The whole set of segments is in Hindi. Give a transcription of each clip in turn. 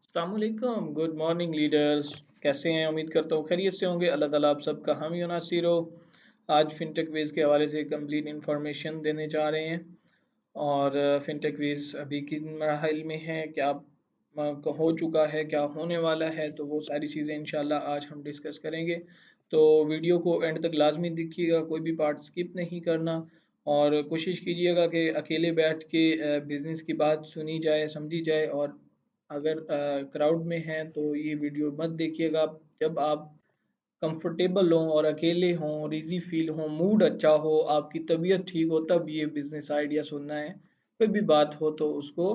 अस्सलामुअलैकुम, गुड मॉर्निंग लीडर्स। कैसे हैं? उम्मीद करता हूँ खैरियत से होंगे। अल्लाह ताला आप सबका हामी और नासिर हो। आज फिनटेक वेज के हवाले से कंप्लीट इंफॉर्मेशन देने जा रहे हैं। और फिनटेक वेज अभी किन मराहल में है, क्या हो चुका है, क्या होने वाला है, तो वो सारी चीज़ें इंशाल्लाह आज हम डिस्कस करेंगे। तो वीडियो को एंड तक लाजमी देखिएगा, कोई भी पार्ट स्किप नहीं करना। और कोशिश कीजिएगा कि अकेले बैठ के बिज़नेस की बात सुनी जाए, समझी जाए। और अगर क्राउड में हैं तो ये वीडियो मत देखिएगा। जब आप कंफर्टेबल हों और अकेले हों और इजी फील हो, मूड अच्छा हो, आपकी तबीयत ठीक हो, तब ये बिजनेस आइडिया सुनना है। कोई भी बात हो तो उसको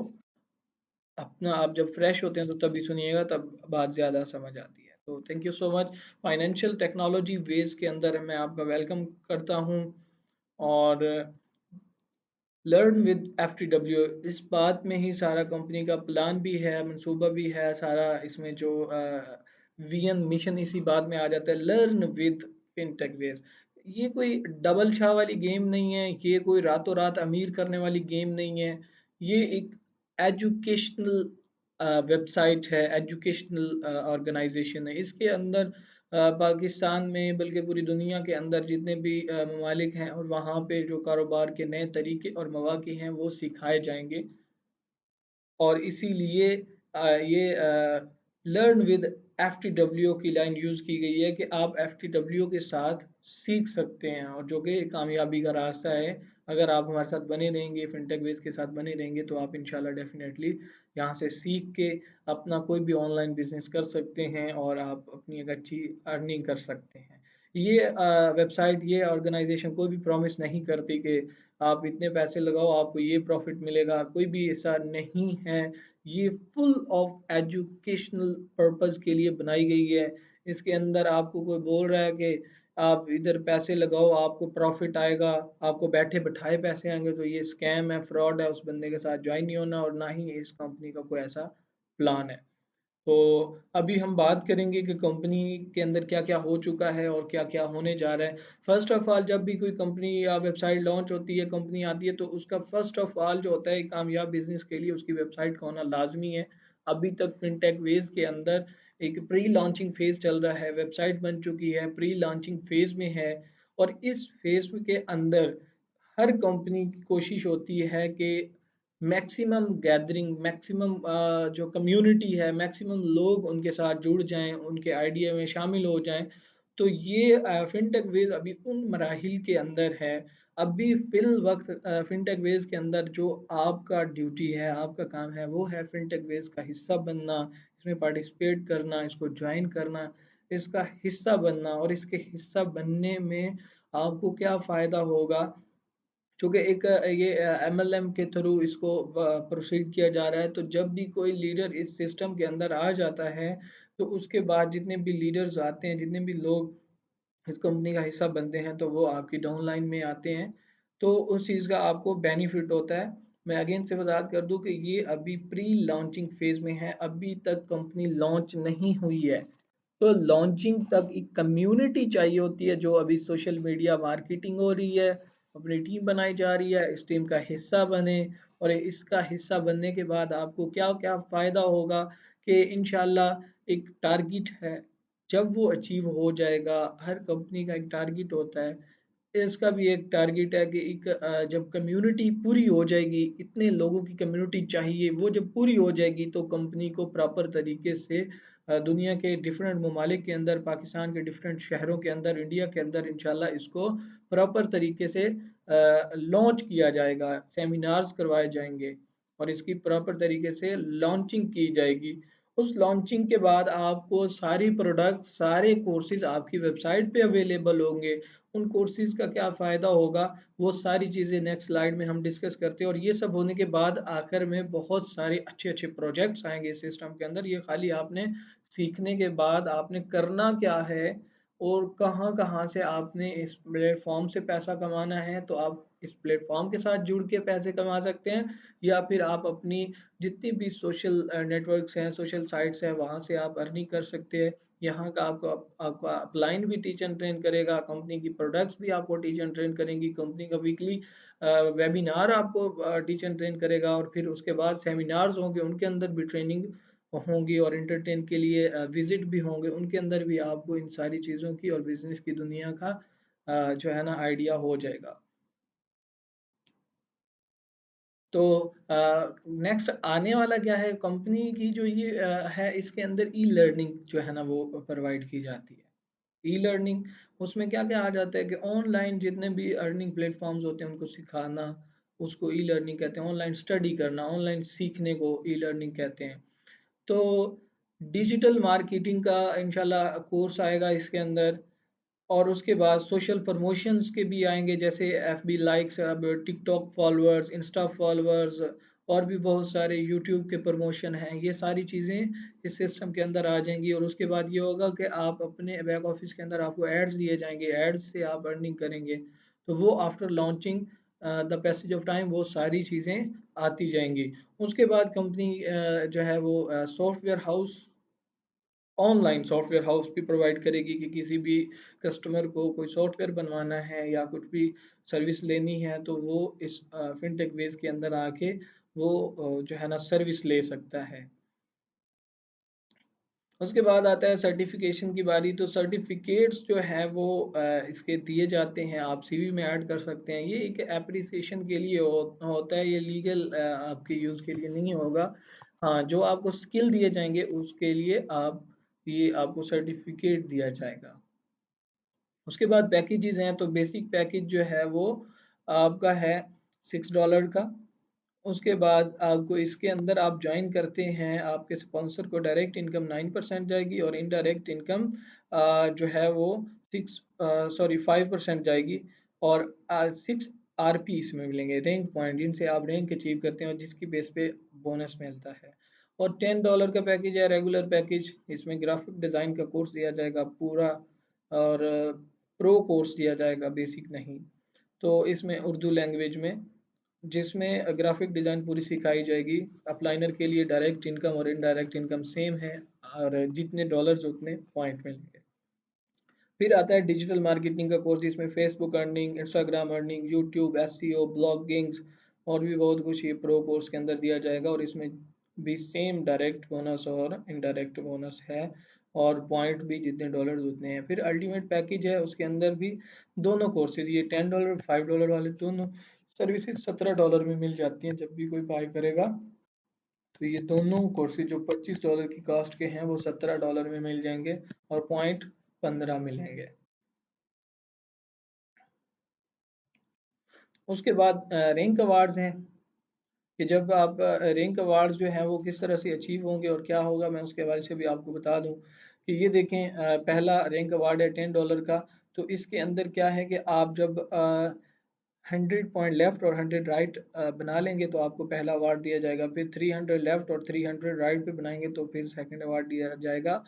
अपना, आप जब फ्रेश होते हैं तो तभी सुनिएगा, तब बात ज़्यादा समझ आती है। तो thank you so much. Financial technology ways के अंदर मैं आपका वेलकम करता हूँ। और लर्न विद FTW, इस बात में ही सारा कंपनी का प्लान भी है, मंसूबा भी है सारा। इसमें जो विजन मिशन इसी बात में आ जाता है, लर्न विद फिनटेक वेज। ये कोई डबल शाह वाली गेम नहीं है, ये कोई रातों रात अमीर करने वाली गेम नहीं है। ये एक एजुकेशनल वेबसाइट है, एजुकेशनल ऑर्गेनाइजेशन है। इसके अंदर पाकिस्तान में बल्कि पूरी दुनिया के अंदर जितने भी ममालिक हैं और वहाँ पे जो कारोबार के नए तरीके और मौक़े हैं वो सिखाए जाएंगे। और इसीलिए ये लर्न विद FTW की लाइन यूज़ की गई है कि आप FTW के साथ सीख सकते हैं, और जो कि कामयाबी का रास्ता है। अगर आप हमारे साथ बने रहेंगे, फिनटेक वेज के साथ बने रहेंगे, तो आप इंशाल्लाह डेफिनेटली यहाँ से सीख के अपना कोई भी ऑनलाइन बिजनेस कर सकते हैं और आप अपनी एक अच्छी अर्निंग कर सकते हैं। ये वेबसाइट, ये ऑर्गेनाइजेशन कोई भी प्रॉमिस नहीं करती कि आप इतने पैसे लगाओ आपको ये प्रॉफिट मिलेगा, कोई भी ऐसा नहीं है। ये फुल ऑफ एजुकेशनल पर्पस के लिए बनाई गई है। इसके अंदर आपको कोई बोल रहा है कि आप इधर पैसे लगाओ आपको प्रॉफिट आएगा, आपको बैठे बैठाए पैसे आएंगे, तो ये स्कैम है, फ्रॉड है। उस बंदे के साथ ज्वाइन नहीं होना, और ना ही इस कंपनी का कोई ऐसा प्लान है। तो अभी हम बात करेंगे कि कंपनी के अंदर क्या क्या हो चुका है और क्या क्या होने जा रहा है। फर्स्ट ऑफ ऑल, जब भी कोई कंपनी या वेबसाइट लॉन्च होती है, कंपनी आती है, तो उसका फर्स्ट ऑफ ऑल जो होता है, एक कामयाब बिजनेस के लिए उसकी वेबसाइट का होना लाजमी है। अभी तक फिनटेक वेज के अंदर एक प्री लॉन्चिंग फेज चल रहा है, वेबसाइट बन चुकी है, प्री लॉन्चिंग फेज में है। और इस फेज के अंदर हर कंपनी की कोशिश होती है कि मैक्सिमम गैदरिंग, मैक्सिमम जो कम्युनिटी है, मैक्सिमम लोग उनके साथ जुड़ जाएं, उनके आइडिया में शामिल हो जाएं। तो ये फिनटेक वेज अभी उन मराहिल के अंदर है। अभी फिल वक्त फिनटेक वेज के अंदर जो आपका ड्यूटी है, आपका काम है, वो है फिनटेक वेज का हिस्सा बनना, इसमें पार्टिसिपेट करना, इसको ज्वाइन करना, इसका हिस्सा बनना। और इसके हिस्सा बनने में आपको क्या फ़ायदा होगा, चूँकि एक ये MLM के थ्रू इसको प्रोसीड किया जा रहा है। तो जब भी कोई लीडर इस सिस्टम के अंदर आ जाता है, तो उसके बाद जितने भी लीडर्स आते हैं, जितने भी लोग इस कंपनी का हिस्सा बनते हैं, तो वो आपकी डाउन लाइन में आते हैं। तो उस चीज़ का आपको बेनिफिट होता है। मैं अगेन से बता कर दूं कि ये अभी प्री लॉन्चिंग फेज में है, अभी तक कंपनी लॉन्च नहीं हुई है। तो लॉन्चिंग तक एक कम्युनिटी चाहिए होती है, जो अभी सोशल मीडिया मार्केटिंग हो रही है, अपनी टीम बनाई जा रही है, इस टीम का हिस्सा बने। और इसका हिस्सा बनने के बाद आपको क्या क्या फ़ायदा होगा कि इंशाल्लाह एक टारगेट है, जब वो अचीव हो जाएगा, हर कंपनी का एक टारगेट होता है, इसका भी एक टारगेट है कि एक जब कम्युनिटी पूरी हो जाएगी, इतने लोगों की कम्युनिटी चाहिए, वो जब पूरी हो जाएगी तो कंपनी को प्रॉपर तरीके से दुनिया के डिफरेंट ममालिक के अंदर, पाकिस्तान के डिफरेंट शहरों के अंदर, इंडिया के अंदर इंशाल्लाह इसको प्रॉपर तरीके से लॉन्च किया जाएगा, सेमिनार्स करवाए जाएंगे और इसकी प्रॉपर तरीके से लॉन्चिंग की जाएगी। उस लॉन्चिंग के बाद आपको सारी प्रोडक्ट, सारे कोर्सेज आपकी वेबसाइट पे अवेलेबल होंगे। उन कोर्सेज का क्या फ़ायदा होगा, वो सारी चीज़ें नेक्स्ट स्लाइड में हम डिस्कस करते हैं। और ये सब होने के बाद आखिर में बहुत सारे अच्छे अच्छे प्रोजेक्ट्स आएंगे इस सिस्टम के अंदर। ये खाली आपने सीखने के बाद आपने करना क्या है और कहाँ कहाँ से आपने इस प्लेटफॉर्म से पैसा कमाना है, तो आप इस प्लेटफॉर्म के साथ जुड़ के पैसे कमा सकते हैं। या फिर आप अपनी जितनी भी सोशल नेटवर्क्स हैं, सोशल साइट्स हैं, वहाँ से आप अर्निंग कर सकते हैं। यहाँ का आपको आपका अपलाइन भी टीच एंड ट्रेन करेगा, कंपनी की प्रोडक्ट्स भी आपको टीच एंड ट्रेन करेंगी, कंपनी का वीकली वेबिनार आपको टीच एंड ट्रेन करेगा। और फिर उसके बाद सेमिनार्स होंगे, उनके अंदर भी ट्रेनिंग होंगी और एंटरटेन के लिए विजिट भी होंगे, उनके अंदर भी आपको इन सारी चीज़ों की और बिजनेस की दुनिया का जो है ना आइडिया हो जाएगा। तो नेक्स्ट आने वाला क्या है, कंपनी की जो ये है, इसके अंदर ई लर्निंग जो है ना वो प्रोवाइड की जाती है। ई लर्निंग उसमें क्या क्या आ जाता है कि ऑनलाइन जितने भी अर्निंग प्लेटफॉर्म्स होते हैं उनको सिखाना, उसको ई लर्निंग कहते हैं। ऑनलाइन स्टडी करना, ऑनलाइन सीखने को ई लर्निंग कहते हैं। तो डिजिटल मार्केटिंग का इंशाल्लाह कोर्स आएगा इसके अंदर। और उसके बाद सोशल प्रमोशंस के भी आएंगे, जैसे एफ बी लाइक्स, अब टिकटॉक फॉलोअर्स, इंस्टा फॉलोअर्स, और भी बहुत सारे यूट्यूब के प्रमोशन हैं। ये सारी चीज़ें इस सिस्टम के अंदर आ जाएंगी। और उसके बाद ये होगा कि आप अपने बैक ऑफिस के अंदर आपको एड्स दिए जाएंगे, एड्स से आप अर्निंग करेंगे। तो वो after launching the passage of time वो सारी चीज़ें आती जाएंगी। उसके बाद कंपनी जो है वो software house, online software house भी प्रोवाइड करेगी कि किसी भी कस्टमर को कोई सॉफ्टवेयर बनवाना है या कुछ भी सर्विस लेनी है तो वो इस फिनटेक वेज के अंदर आके वो जो है ना सर्विस ले सकता है। उसके बाद आता है सर्टिफिकेशन की बारी। तो सर्टिफिकेट्स जो है वो इसके दिए जाते हैं, आप सीवी में ऐड कर सकते हैं। ये एक एप्रिसिएशन के लिए होता है, ये लीगल आपके यूज़ के लिए नहीं होगा। हाँ, जो आपको स्किल दिए जाएंगे उसके लिए आप ये आपको सर्टिफिकेट दिया जाएगा। उसके बाद पैकेजेस हैं, तो बेसिक पैकेज जो है वो आपका है $6 का। उसके बाद आपको इसके अंदर आप ज्वाइन करते हैं, आपके स्पॉन्सर को डायरेक्ट इनकम 9% जाएगी और इनडायरेक्ट इनकम जो है वो 5% जाएगी। और 6 RP इसमें मिलेंगे, रैंक पॉइंट, जिनसे आप रैंक अचीव करते हैं और जिसकी बेस पे बोनस मिलता है। और $10 का पैकेज है रेगुलर पैकेज, इसमें ग्राफिक डिज़ाइन का कोर्स दिया जाएगा पूरा, और प्रो कोर्स दिया जाएगा, बेसिक नहीं। तो इसमें उर्दू लैंग्वेज में, जिसमें ग्राफिक डिज़ाइन पूरी सिखाई जाएगी। अपलाइनर के लिए डायरेक्ट इनकम और इनडायरेक्ट इनकम सेम है, और जितने डॉलर्स उतने पॉइंट मिलेंगे। फिर आता है डिजिटल मार्केटिंग का कोर्स, जिसमें Facebook earning, Instagram earning, YouTube SEO, bloggings और भी बहुत कुछ ये प्रो कोर्स के अंदर दिया जाएगा। और इसमें भी सेम डायरेक्ट बोनस और इनडायरेक्ट बोनस है, और पॉइंट भी जितने डॉलर उतने हैं। फिर अल्टीमेट पैकेज है, उसके अंदर भी दोनों कोर्सेज, ये $10 $5 वाले दोनों सर्विसेज $17 में मिल जाती हैं जब भी कोई बाय करेगा। तो ये दोनों कोर्सेज जो $25 की कास्ट के हैं वो $17 में मिल जाएंगे, और पॉइंट 15 मिलेंगे। उसके बाद रैंक अवार्ड्स हैं, कि जब आप रैंक अवार्ड्स जो हैं वो किस तरह से अचीव होंगे और क्या होगा, मैं उसके हवाले से भी आपको बता दूं। कि ये देखें, पहला रैंक अवार्ड है $10 का। तो इसके अंदर क्या है कि आप जब 100 पॉइंट लेफ्ट और 100 राइट बना लेंगे तो आपको पहला अवार्ड दिया जाएगा। फिर 300 लेफ्ट और 300 राइट पे बनाएंगे तो फिर सेकंड अवार्ड दिया जाएगा।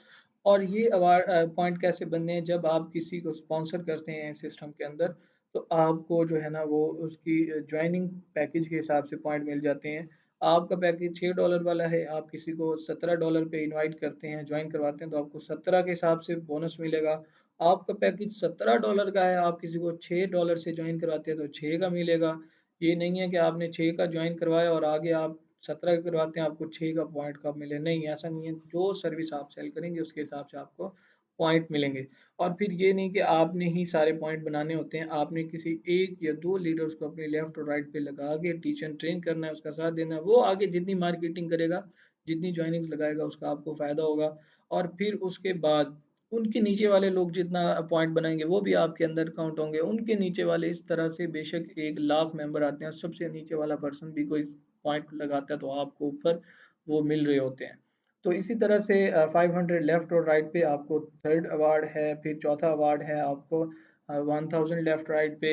और ये अवार्ड पॉइंट कैसे बनने हैं, जब आप किसी को स्पॉन्सर करते हैं सिस्टम के अंदर, तो आपको जो है ना वो उसकी ज्वाइनिंग पैकेज के हिसाब से पॉइंट मिल जाते हैं। आपका पैकेज $6 वाला है, आप किसी को $17 पे इनवाइट करते हैं, ज्वाइन करवाते हैं, तो आपको 17 के हिसाब से बोनस मिलेगा। आपका पैकेज $17 का है, आप किसी को $6 से ज्वाइन करवाते हैं तो 6 का मिलेगा। ये नहीं है कि आपने 6 का ज्वाइन करवाया और आगे आप 17 का करवाते हैं आपको 6 का पॉइंट कब मिले, नहीं, ऐसा नहीं है। जो सर्विस आप सेल करेंगे उसके हिसाब से आपको पॉइंट मिलेंगे। और फिर ये नहीं कि आपने ही सारे पॉइंट बनाने होते हैं, आपने किसी एक या दो लीडर्स को अपने लेफ्ट और राइट पे लगा के टीचर ट्रेन करना है, उसका साथ देना है। वो आगे जितनी मार्केटिंग करेगा, जितनी ज्वाइनिंग्स लगाएगा, उसका आपको फायदा होगा। और फिर उसके बाद उनके नीचे वाले लोग जितना पॉइंट बनाएंगे वो भी आपके अंदर काउंट होंगे। उनके नीचे वाले, इस तरह से बेशक 1 लाख मेंबर आते हैं, सबसे नीचे वाला पर्सन भी कोई पॉइंट लगाता है तो आपको ऊपर वो मिल रहे होते हैं। तो इसी तरह से 500 लेफ्ट और राइट पे आपको थर्ड अवार्ड है। फिर चौथा अवार्ड है आपको 1000 लेफ्ट राइट पे।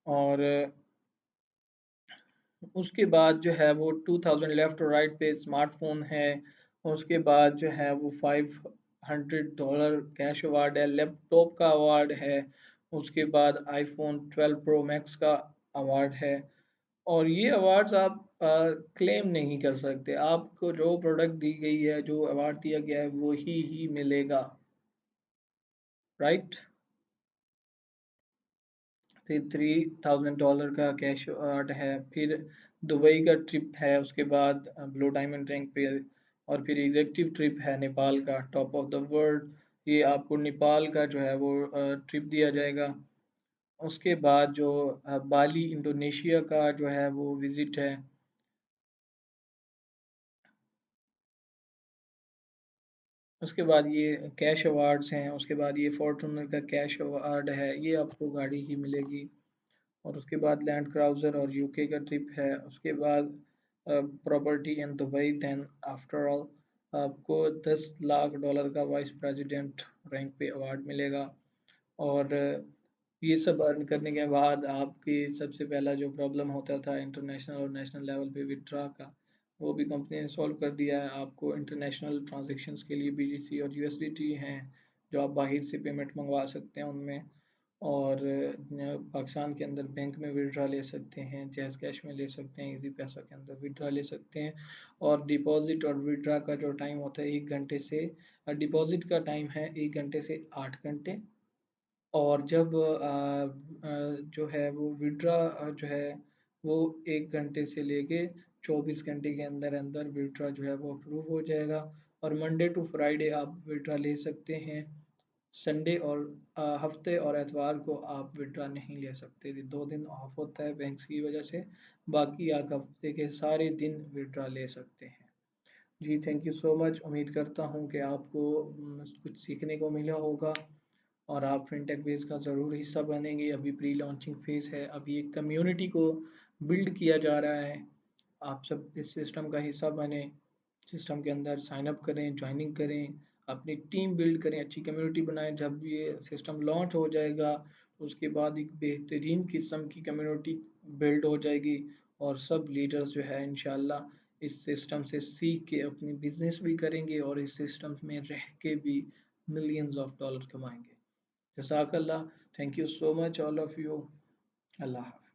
और उसके बाद जो है वो 2000 लेफ्ट और राइट पे स्मार्टफोन है। उसके बाद जो है वो $500 कैश अवार्ड है, लैपटॉप का अवार्ड है। उसके बाद आईफोन 12 प्रो मैक्स का अवार्ड है। और ये अवार्ड्स आप क्लेम नहीं कर सकते, आपको जो प्रोडक्ट दी गई है, जो अवार्ड दिया गया है, वो ही मिलेगा, राइट। फिर $3000 का कैश अवार्ड है। फिर दुबई का ट्रिप है। उसके बाद ब्लू डायमंड रैंक पे और फिर एग्जेक्टिव ट्रिप है नेपाल का, टॉप ऑफ द वर्ल्ड, ये आपको नेपाल का जो है वो ट्रिप दिया जाएगा। उसके बाद जो बाली इंडोनेशिया का जो है वो विजिट है। उसके बाद ये कैश अवार्ड्स हैं, उसके बाद ये फॉर्चूनर का कैश अवार्ड है, ये आपको गाड़ी ही मिलेगी। और उसके बाद लैंड क्राउज़र और यूके का ट्रिप है। उसके बाद property in Dubai, then after all आपको $10 लाख का वाइस प्रेसिडेंट रैंक पे अवार्ड मिलेगा। और ये सब अर्न करने के बाद आपकी सबसे पहला जो प्रॉब्लम होता था इंटरनेशनल और नेशनल लेवल पे विड्रा का, वो भी कंपनी ने सॉल्व कर दिया है। आपको इंटरनेशनल ट्रांजैक्शंस के लिए बीजीसी और यूएसडीटी हैं जो आप बाहर से पेमेंट मंगवा सकते हैं उनमें। और पाकिस्तान के अंदर बैंक में विड्रा ले सकते हैं, जैज़ कैश में ले सकते हैं, इजी पैसा के अंदर विड्रा ले सकते हैं। और डिपॉजिट और विड्रा का जो टाइम होता है 1 घंटे से, डिपॉजिट का टाइम है 1 घंटे से 8 घंटे। और जब जो है वो विड्रा जो है वो 1 घंटे से लेके 24 घंटे के अंदर अंदर विड्रा जो है वो अप्रूव हो जाएगा। और मंडे टू फ्राइडे आप विड्रा ले सकते हैं। संडे और हफ्ते और एतवार को आप विड्रा नहीं ले सकते, 2 दिन ऑफ होता है बैंक की वजह से। बाकी आप हफ्ते के सारे दिन विड्रा ले सकते हैं। जी थैंक यू सो मच, उम्मीद करता हूँ कि आपको कुछ सीखने को मिला होगा और आप फिनटेक बेस का ज़रूर हिस्सा बनेंगे। अभी प्री लॉन्चिंग फेज़ है, अभी एक कम्युनिटी को बिल्ड किया जा रहा है। आप सब इस सिस्टम का हिस्सा बने, सिस्टम के अंदर साइन अप करें, ज्वाइनिंग करें, अपनी टीम बिल्ड करें, अच्छी कम्युनिटी बनाएं। जब ये सिस्टम लॉन्च हो जाएगा उसके बाद एक बेहतरीन किस्म की कम्युनिटी बिल्ड हो जाएगी। और सब लीडर्स जो है इंशाल्लाह इस सिस्टम से सीख के अपनी बिजनेस भी करेंगे और इस सिस्टम में रह के भी मिलियंस ऑफ डॉलर कमाएंगे। जज़ाकल्लाह, thank you so much all of you. अल्लाह हाफ़िज़।